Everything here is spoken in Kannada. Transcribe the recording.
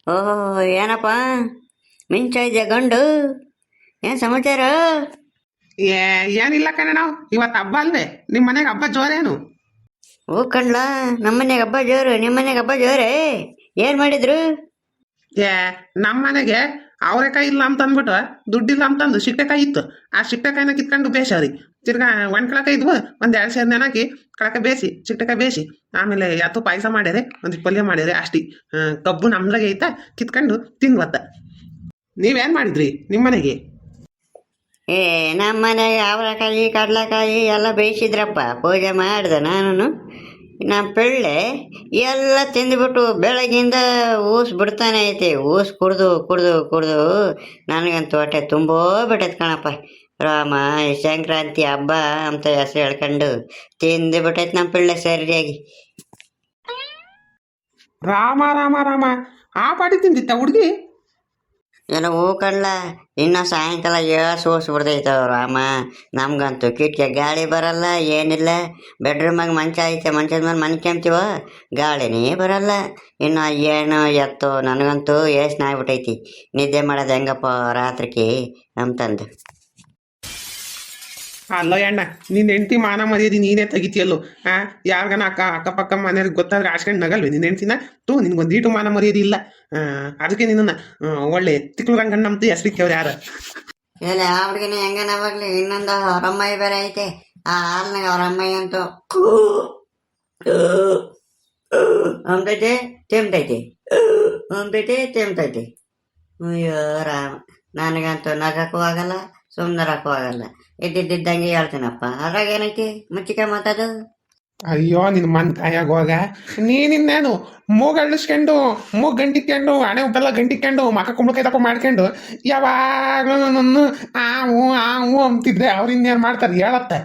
ಓಹೋ, ಏನಪ್ಪ ಮಿಂಚ ಇದೆಯಾ ಗಂಡು? ಏನು ಸಮಾಚಾರ? ಏ ಏನಿಲ್ಲ ಕಣಣ್ಣ, ಇವತ್ತು ಹಬ್ಬ ಅಲ್ವೇ? ನಿಮ್ಮ ಮನೆಗೆ ಹಬ್ಬ ಜೋರೇನು? ಓ ಕಣ್ಲಾ, ನಮ್ಮ ಮನೆಗೆ ಹಬ್ಬ ಜೋರು, ನಿಮ್ಮ ಮನೆಗೆ ಹಬ್ಬ ಜೋರೇ? ಏನು ಮಾಡಿದ್ರು? ಏ ನಮ್ಮ ಮನೆಗೆ ಅವರೆಕಾಯಿ ಇಲ್ಲ ಅಂತ ಅಂದ್ಬಿಟ್ಟು ದುಡ್ಡಿಲ್ಲ ಅಂತಂದು ಸಿಟ್ಟೆಕಾಯಿ ಇತ್ತು. ಆ ಸಿಟ್ಟೆಕಾಯಿನ ಕಿತ್ಕೊಂಡು ಬೇಸವ್ರಿ. ತಿರ್ಗಾ ಒಣಕಳಕಾಯಿ ಇದ್ವು, ಒಂದ್ 2 ಸೇರ್ ನೆನಾಕಿ ಕಳಕ ಬೇಸಿ ಸಿಟ್ಟೆಕಾಯಿ ಬೇಸಿ ಆಮೇಲೆ ಯಾತು ಪಾಯಸ ಮಾಡ್ಯಾರೆ, ಒಂದಿಟ್ಟು ಪಲ್ಯ ಮಾಡ್ಯಾರೆ ಅಷ್ಟಿ. ಕಬ್ಬು ನಮ್ದ್ರಾಗೆ ಐತಾ, ಕಿತ್ಕೊಂಡು ತಿನ್ವತ್ತ. ನೀವೇನ್ ಮಾಡಿದ್ರಿ ನಿಮ್ಮ ಮನೆಗೆ? ಏ ನಮ್ಮ ಮನೆಗೆ ಅವರೆಕಾಯಿ ಕಡಲೆಕಾಯಿ ಎಲ್ಲ ಬೇಯಿಸಿದ್ರಪ್ಪ. ಪೂಜೆ ಮಾಡಿದೆ ನಾನು. ನಮ್ಮ ಪಿಳ್ಳೆ ಎಲ್ಲ ತಿಂದುಬಿಟ್ಟು ಬೆಳಗಿಂದ ಊಸ್ ಬಿಡ್ತಾನೆ ಐತಿ. ಊಸ್ ಕುಡ್ದು ಕುಡ್ದು ಕುಡ್ದು ನನಗಂತೂ ಹೊಟ್ಟೆ ತುಂಬೋ ಬಿಟ್ಟೈತೆ ಕಣಪ್ಪ. ರಾಮ, ಈ ಸಂಕ್ರಾಂತಿ ಹಬ್ಬ ಅಂತ ಹೆಸರು ಹೇಳ್ಕೊಂಡು ತಿಂದು ಬಿಟ್ಟೈತೆ ನಮ್ಮ ಪಿಳ್ಳೆ ಸರಿಯಾಗಿ. ರಾಮ ರಾಮ ರಾಮ, ಆ ಪಾಟಿ ತಿಂದಿತ್ತ ಹುಡುಗಿ? ಏನೋ ಹೂ ಕಣ್ಲ, ಇನ್ನು ಸಾಯಂಕಾಲ ಏಸು ಓಸ್ ಬಿಡ್ತೈತವ ರಾಮ. ನಮ್ಗಂತೂ ಕಿಟ್ಕೆ ಗಾಳಿ ಬರಲ್ಲ, ಏನಿಲ್ಲ. ಬೆಡ್ರೂಮಾಗ ಮಂಚ ಐತೆ, ಮಂಚದ ಮೇಲೆ ಮನ್ಕೊಂತೀವ, ಗಾಳಿನೇ ಬರಲ್ಲ. ಇನ್ನು ಏನು ಎತ್ತೋ, ನನಗಂತೂ ಏಸ್ನ ಆಗ್ಬಿಟ್ಟೈತಿ. ನಿದ್ದೆ ಮಾಡೋದು ಹೆಂಗಪ್ಪ ರಾತ್ರಿಗೆ ಅಂತಂದು. ಅಲ್ಲ ಅಣ್ಣ, ನಿನ್ನ ಹೆಂಡತಿ ಮಾನ ಮರ್ಯಾದಿ ನೀನೇ ತೆಗಿತೀಯಲ್ಲೋ. ಯಾರಿಗಾನ ಅಕ್ಕಪಕ್ಕ ಮನೆಯವ್ರಿಗೆ ಗೊತ್ತಾದ್ರೆ ಆಸ್ಕೊಂಡು ನಗಲ್ವೇ ನಿನ್ನ ಹೆಂಡ್ತಿನ? ನಿನ್ಗೊಂದೀಟು ಮಾನ ಮರ್ಯಾದಿ ಇಲ್ಲ. ಅದಕ್ಕೆ ನಿನ್ನ ಒಳ್ಳೆ ತಿಕ್ಳು ರಂಗಣ್ಣ ಅಂತ ಹೆಸರಿಕ್ಕೆ ಅವ್ರು ಯಾರು? ಇಲ್ಲ ಆ ಹುಡುಗಿನ ಹೆಂಗನ ಅವಾಗ್ಲಿ. ಇನ್ನೊಂದು ಅವರಮ್ಮಯ್ಯ ಬೇರೆ ಐತೆ. ಆ ಹಾಲ್ನಾಗ ಅವರಮ್ಮಯ್ಯ ಅಂತೂ ಅಂಬೈತೆ ತೆಮ್ತೈತಿ, ಅಂಬೈತೆ ತೆಮ್ತೈತಿ. ಅಯ್ಯೋ ರಾಮ, ನನಗಂತೂ ನಗಕ್ಕೂ ಆಗಲ್ಲ, ಸುಮ್ಮನರಕ್ಕೂ ಆಗಲ್ಲ. ಇದ್ದಿದ್ದಂಗೆ ಹೇಳ್ತೀನಪ್ಪ. ಅದ್ರಾಗ ಏನೈತಿ ಮುಚ್ಚಿಕ ಮಾತದು? ಅಯ್ಯೋ ನಿನ್ನ ಮನ್ ಕಾಯಾಗೋಗ ನೀನಿನ್ನೇನು ಮೂಗಳ್ಳಿಸ್ಕೊಂಡು ಮೂಗ್ ಗಂಟಿಕ್ಕೊಂಡು ಹಣೆ ಉಬ್ಬೆಲ್ಲ ಗಂಟಿಕ್ಕೊಂಡು ಮಕ್ಕ ಕುಂಬಳಕಾಯಿ ತಗೊಂಡು ಮಾಡ್ಕೊಂಡು ಯಾವಾಗಲೂ ನನ್ನ ಆ ಹೂ ಅಂತಿದ್ರೆ ಅವ್ರು ಇನ್ನೇನು ಮಾಡ್ತಾರೆ ಹೇಳತ್ತೆ.